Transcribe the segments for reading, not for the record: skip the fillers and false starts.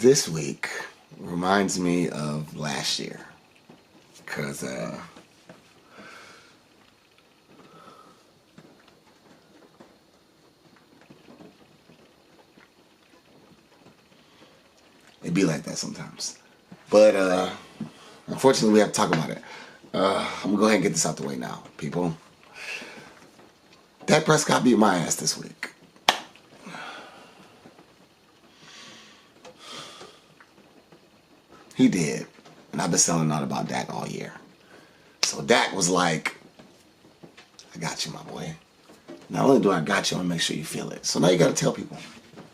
this week reminds me of last year. Because, it be like that sometimes. But, unfortunately, we have to talk about it. I'm going to go ahead and get this out the way now, people. Dak Prescott beat my ass this week. He did. And I've been selling out about Dak all year. So Dak was like, I got you, my boy. Not only do I got you, I'm going to make sure you feel it. So now you got to tell people.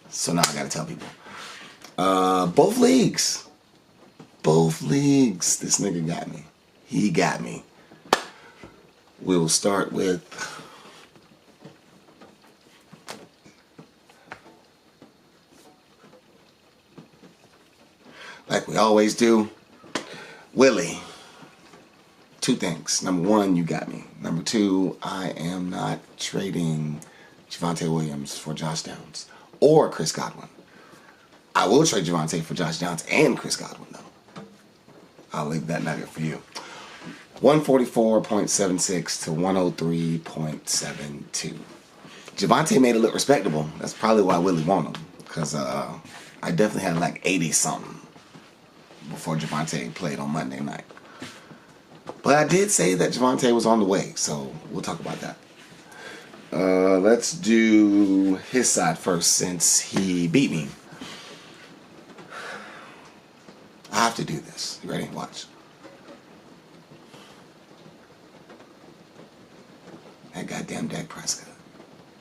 So now I got to tell people. Both leagues. Both leagues. This nigga got me. He got me. We'll start with... like we always do. Willie. Two things. Number one, you got me. Number two, I am not trading Javonte Williams for Josh Downs or Chris Godwin. I will trade Javonte for Josh Downs and Chris Godwin, though. I'll leave that nugget for you. 144.76 to 103.72. Javonte made it look respectable. That's probably why Willie won him. Because I definitely had like 80-something before Javonte played on Monday night. But I did say that Javonte was on the way, so we'll talk about that. Let's do his side first since he beat me. I have to do this. You ready? Watch. That goddamn Dak Prescott.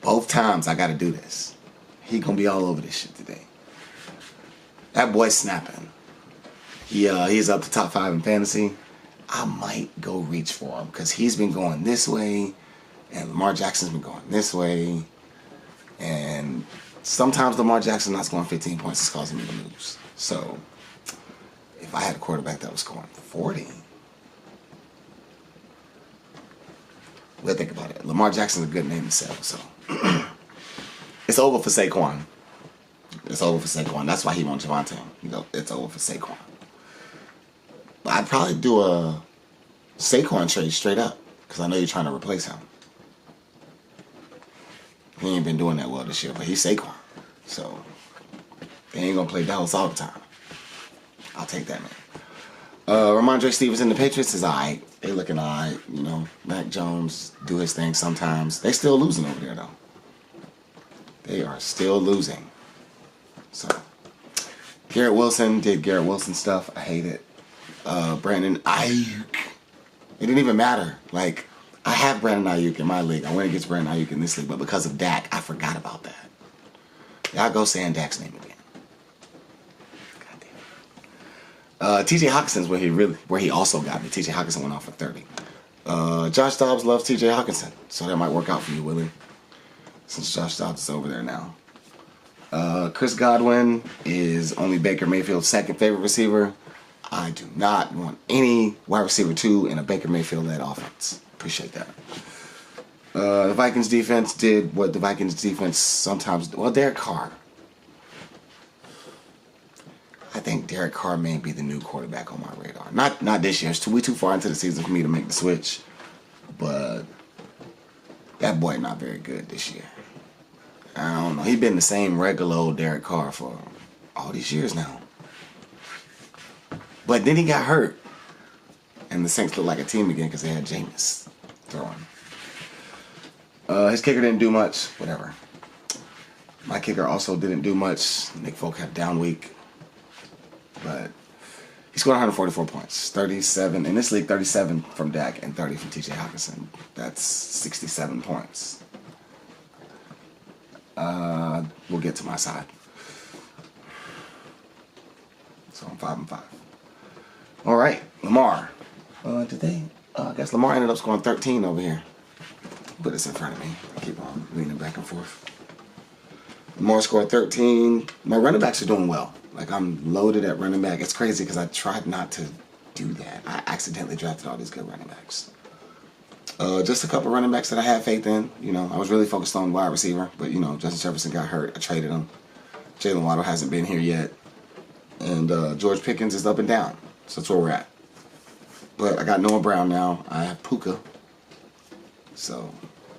Both times I got to do this. He gonna be all over this shit today. That boy's snapping. He's up to top 5 in fantasy. I might go reach for him because he's been going this way and Lamar Jackson's been going this way. And sometimes Lamar Jackson not scoring 15 points is causing me to lose. So if I had a quarterback that was scoring 40, we'll think about it. Lamar Jackson's a good name to sell, so it's over for Saquon. It's over for Saquon. That's why he won Javonte. You know, it's over for Saquon. But I'd probably do a Saquon trade straight up because I know you're trying to replace him. He ain't been doing that well this year, but he's Saquon. So they ain't going to play Dallas all the time. I'll take that, man. Ramondre Stevenson, the Patriots is all right. They looking all right. You know, Mac Jones do his thing sometimes. They still losing over there, though. They are still losing. So Garrett Wilson did Garrett Wilson stuff. I hate it. Brandon Ayuk. It didn't even matter. Like, I have Brandon Ayuk in my league. I went against Brandon Ayuk in this league, but because of Dak, I forgot about that. Y'all go saying Dak's name again. God damn it. TJ Hawkinson's where he also got me. TJ Hawkinson went off for 30. Josh Dobbs loves TJ Hawkinson, so that might work out for you, Willie. Since Josh Dobbs is over there now. Chris Godwin is only Baker Mayfield's second favorite receiver. I do not want any wide receiver 2 in a Baker Mayfield-led offense. Appreciate that. The Vikings defense did what the Vikings defense sometimes do. Well, Derek Carr. I think Derek Carr may be the new quarterback on my radar. Not this year. We too far into the season for me to make the switch. But that boy not very good this year. I don't know. He's been the same regular old Derek Carr for all these years now. But then he got hurt. And the Saints looked like a team again because they had Jameis throwing. His kicker didn't do much. Whatever. My kicker also didn't do much. Nick Folk had a down week. But he scored 144 points. 37. In this league, 37 from Dak and 30 from TJ Hawkinson. That's 67 points. We'll get to my side. So I'm 5-5. All right, Lamar. I guess Lamar ended up scoring 13 over here. Put this in front of me. I keep on leaning back and forth. Lamar scored 13. My running backs are doing well. Like, I'm loaded at running back. It's crazy because I tried not to do that. I accidentally drafted all these good running backs. Just a couple running backs that I had faith in. You know, I was really focused on wide receiver. But, you know, Justin Jefferson got hurt. I traded him. Jalen Waddle hasn't been here yet. And George Pickens is up and down. So that's where we're at. But I got Noah Brown now. I have Puka. So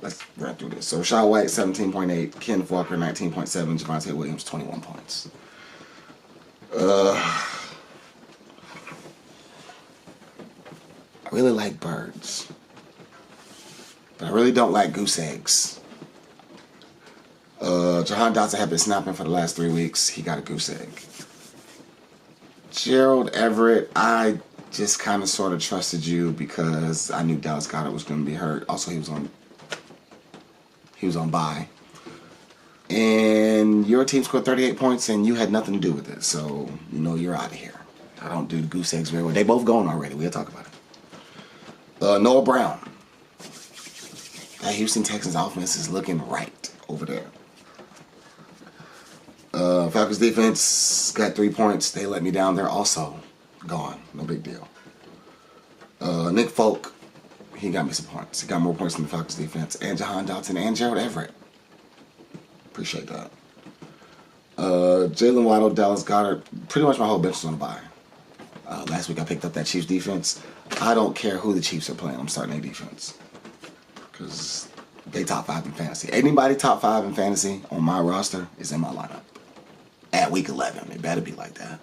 let's run through this. So Rashad White, 17.8. Kenneth Walker, 19.7. Javonte Williams, 21 points. I really like birds. But I really don't like goose eggs. Jahan Dotson had been snapping for the last 3 weeks. He got a goose egg. Gerald Everett, I just kind of sort of trusted you because I knew Dallas Goedert was going to be hurt. Also, he was on bye. And your team scored 38 points and you had nothing to do with it. So, you know, you're out of here. I don't do the goose eggs very well. They both gone already. We'll talk about it. Noah Brown. That Houston Texans offense is looking right over there. Falcons defense got 3 points. They let me down. They're also gone. No big deal. Nick Folk, he got me some points. He got more points than the Falcons defense. And Jahan Dotson and Gerald Everett. Appreciate that. Jalen Waddle, Dallas Goedert. Pretty much my whole bench is on the bye. Last week I picked up that Chiefs defense. I don't care who the Chiefs are playing. I'm starting their defense. Because they top 5 in fantasy. Anybody top 5 in fantasy on my roster is in my lineup. At week 11. It better be like that.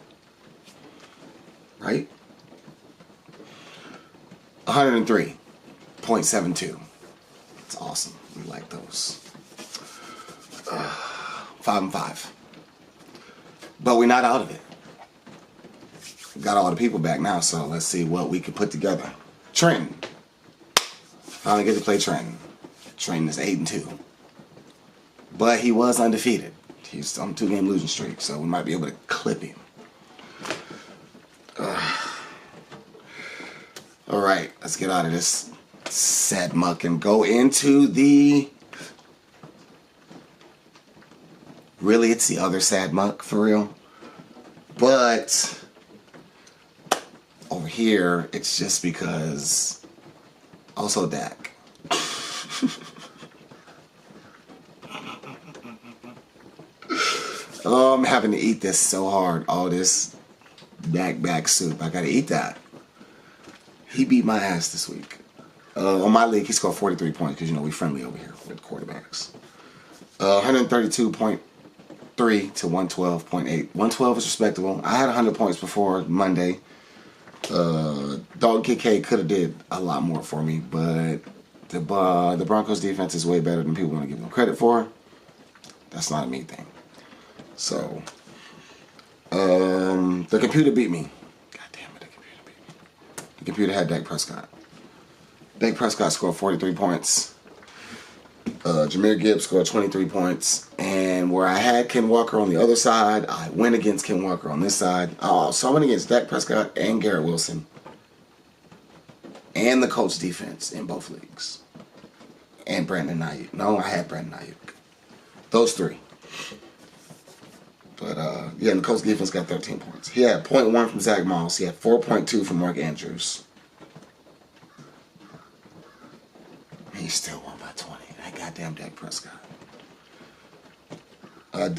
Right? 103.72. That's awesome. We like those. 5-5. But we're not out of it. We got all the people back now, so let's see what we can put together. Trenton. Finally get to play Trenton. Trenton is 8-2. But he was undefeated. He's on a 2-game losing streak, so we might be able to clip him. All right, let's get out of this sad muck and go into the... Really, it's the other sad muck, for real. But over here, it's just because... Also Dak. Oh, I'm having to eat this so hard. All this Dak back soup. I gotta eat that. He beat my ass this week. On my league, he scored 43 points because, you know, we friendly over here with quarterbacks. 132.3 to 112.8. 112 is respectable. I had 100 points before Monday. Dalton Kincaid could have did a lot more for me, but the Broncos defense is way better than people want to give them credit for. That's not a me thing. So, the computer beat me. God damn it, the computer beat me. The computer had Dak Prescott. Dak Prescott scored 43 points. Jahmyr Gibbs scored 23 points. And where I had Ken Walker on the other side, I went against Ken Walker on this side. So I went against Dak Prescott and Garrett Wilson. And the Colts defense in both leagues. And Brandon Ayuk. No, I had Brandon Ayuk. Those three. But, yeah, the Colts defense got 13 points. He had 0.1 from Zach Moss. He had 4.2 from Mark Andrews. He still won by 20. That goddamn Dak Prescott.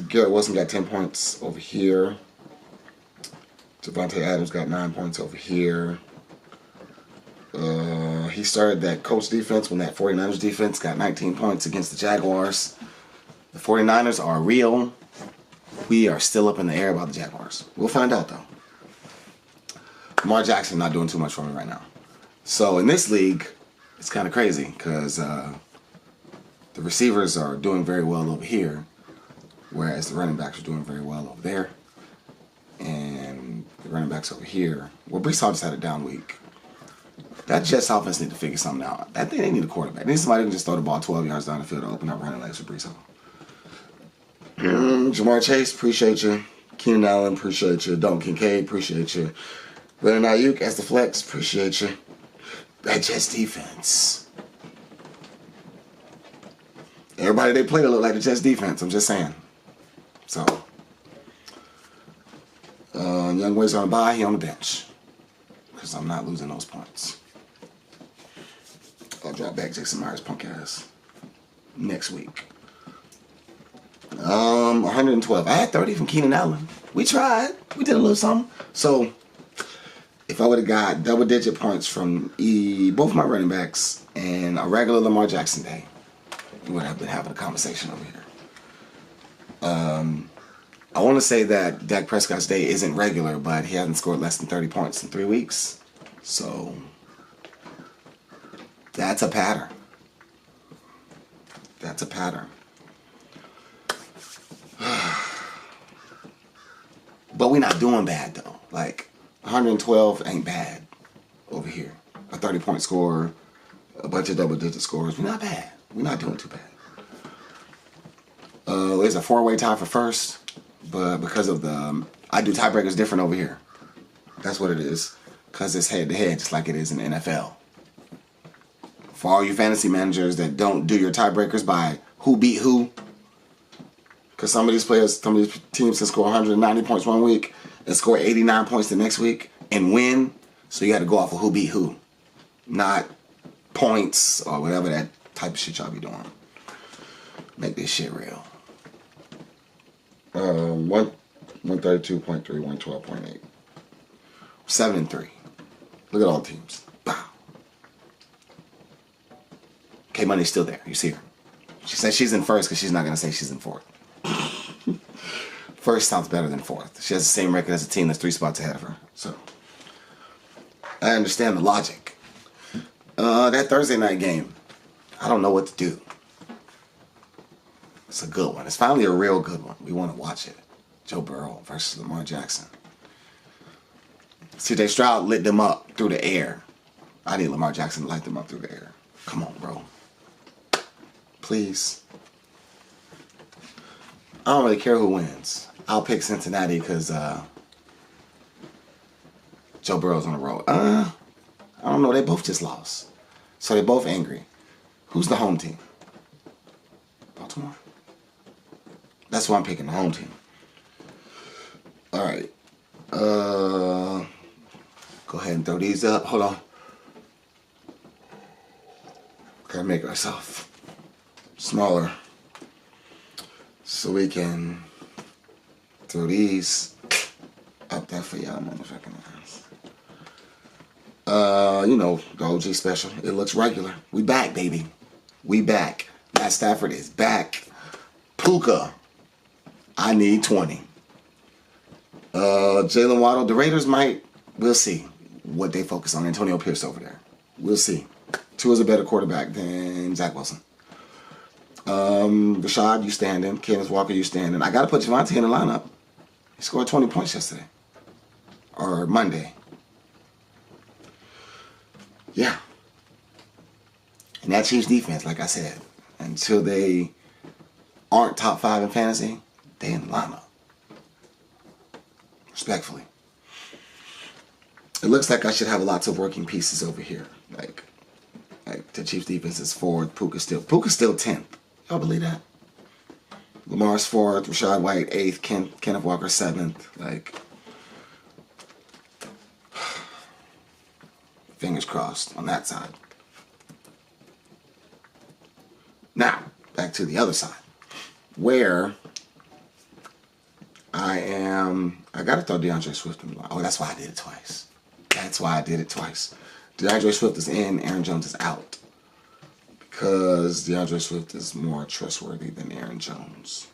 Garrett Wilson got 10 points over here. Devontae Adams got 9 points over here. He started that Colts defense when that 49ers defense got 19 points against the Jaguars. The 49ers are real. We are still up in the air about the Jaguars. We'll find out, though. Lamar Jackson not doing too much for me right now. So in this league, it's kind of crazy because the receivers are doing very well over here, whereas the running backs are doing very well over there. And the running backs over here, well, Brees Hall just had a down week. That Jets offense need to figure something out. I think they need a quarterback. They need somebody who can just throw the ball 12 yards down the field to open up running legs for Brees Hall. Jamar Chase, appreciate you. Keenan Allen, appreciate you. Dalton Kincaid, appreciate you. Brandon Ayuk as the flex, appreciate you. That Jets defense. Everybody they play to look like the Jets defense. I'm just saying. So, Young Way's on the bye. He on the bench because I'm not losing those points. I'll drop back Jason Myers' punk ass next week. 112. I had 30 from Keenan Allen. We tried. We did a little something. So, if I would have got double-digit points from both my running backs and a regular Lamar Jackson day, we would have been having a conversation over here. I want to say that Dak Prescott's day isn't regular, but he hasn't scored less than 30 points in 3 weeks. So, that's a pattern. That's a pattern. But we're not doing bad, though. Like, 112 ain't bad over here. A 30-point score, a bunch of double-digit scores. We're not bad. We're not doing too bad. There's a 4-way tie for first, but because of I do tiebreakers different over here. That's what it is. Because it's head-to-head, just like it is in the NFL. For all you fantasy managers that don't do your tiebreakers by who beat who, because some of these teams can score 190 points one week and score 89 points the next week and win. So you got to go off of who beat who, not points or whatever that type of shit y'all be doing. Make this shit real. 132.3, 112.8. 7-3. Look at all the teams. Wow. K Money's still there. You see her. She says she's in first because she's not going to say she's in fourth. First sounds better than fourth. She has the same record as a team that's 3 spots ahead of her. So, I understand the logic. That Thursday night game, I don't know what to do. It's a good one. It's finally a real good one. We want to watch it. Joe Burrow versus Lamar Jackson. CJ Stroud lit them up through the air. I need Lamar Jackson to light them up through the air. Come on, bro. Please. I don't really care who wins. I'll pick Cincinnati because Joe Burrow's on the road. I don't know. They both just lost. So they're both angry. Who's the home team? Baltimore? That's why I'm picking the home team. All right. Go ahead and throw these up. Hold on. Gotta make ourselves smaller so we can throw these up there for y'all motherfucking ass. You know, the OG special. It looks regular. We back, baby. We back. Matt Stafford is back. Puka. I need 20. Jalen Waddle. The Raiders might. We'll see what they focus on. Antonio Pierce over there. We'll see. Tua's a better quarterback than Zach Wilson. Rashad, you standing. Kenneth Walker, you standing. I got to put Javonte in the lineup. He scored 20 points yesterday. Or Monday. Yeah. And that Chiefs defense, like I said, until they aren't top 5 in fantasy, they in the lineup. Respectfully. It looks like I should have lots of working pieces over here. Like the Chiefs defense is 4th. Puka's still 10th. Y'all believe that? Lamar's 4th. Rashad White 8th. Kenneth Walker 7th. Like, fingers crossed on that side. Now, back to the other side. Where I got to throw DeAndre Swift in the line. Oh, that's why I did it twice. DeAndre Swift is in, Aaron Jones is out. Because DeAndre Swift is more trustworthy than Aaron Jones.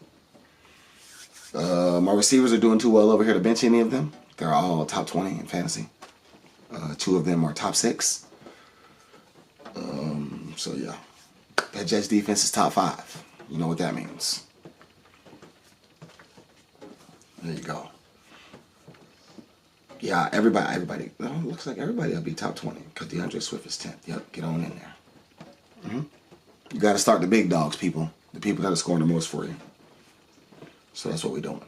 My receivers are doing too well over here to bench any of them. They're all top 20 in fantasy. 2 of them are top 6. So yeah. That Jets defense is top 5. You know what that means. There you go. Yeah, everybody. Looks like everybody will be top 20 because DeAndre Swift is 10th. Yep, get on in there. You got to start the big dogs, people. The people that are scoring the most for you. So that's what we're doing.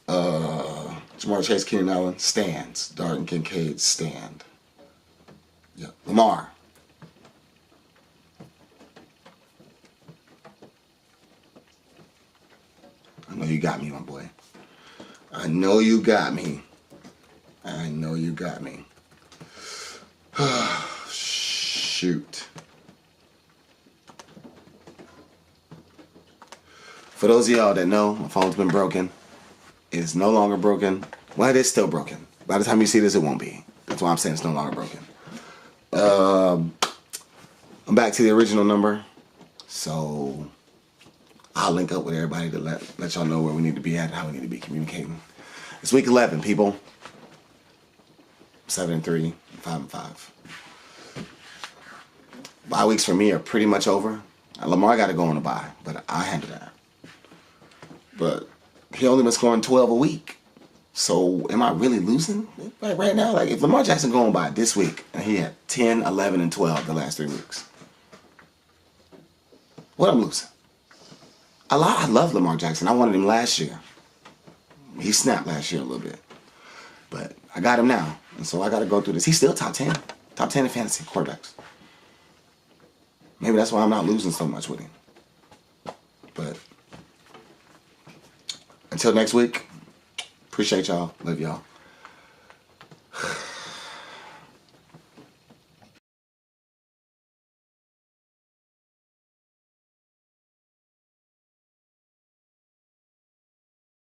Jamar Chase, Keenan Allen, stands. Darton Kincaid, stand. Yep. Lamar. I know you got me, my boy. I know you got me. Shoot. For those of y'all that know, my phone's been broken. It is no longer broken. Well, it is still broken. By the time you see this, it won't be. That's why I'm saying it's no longer broken. I'm back to the original number. So I'll link up with everybody to let y'all know where we need to be at and how we need to be communicating. It's week 11, people. 7-3, 5-5. Bye weeks for me are pretty much over. Lamar got to go on a bye, but I handle that. But he only been scoring 12 a week. So am I really losing right now? Like if Lamar Jackson going by this week and he had 10, 11, and 12 the last 3 weeks. What I'm losing? I love Lamar Jackson. I wanted him last year. He snapped last year a little bit. But I got him now. And so I got to go through this. He's still top 10. Top 10 in fantasy quarterbacks. Maybe that's why I'm not losing so much with him. But until next week, appreciate y'all. Love y'all.